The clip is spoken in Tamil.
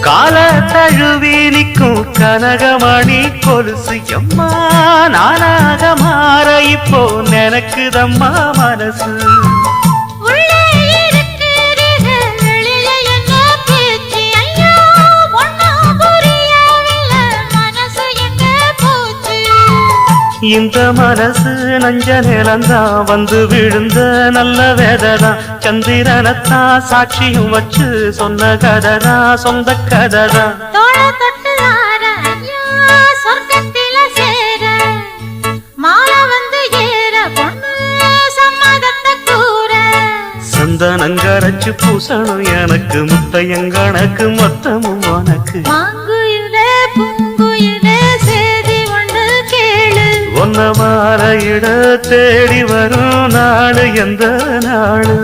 கால தழுவி நிற்கும் கனகமணி கொலுசு எம்மா நானாக மாற இப்போ நினைக்குதம்மா மனசு இந்த மனசு நஞ்ச நிலந்தான் வந்து விழுந்த நல்ல வேததான் சந்திரனத்தான் சாட்சியும் வச்சு சொன்ன கததான் சொந்த கததான் சந்தனங்கரைச்சு பூசணும் எனக்கு முத்தையங்கணக்கு மொத்தமும் உனக்கு ஒன்ன மாற இட தேடி வரும் நாடு எந்த நாடு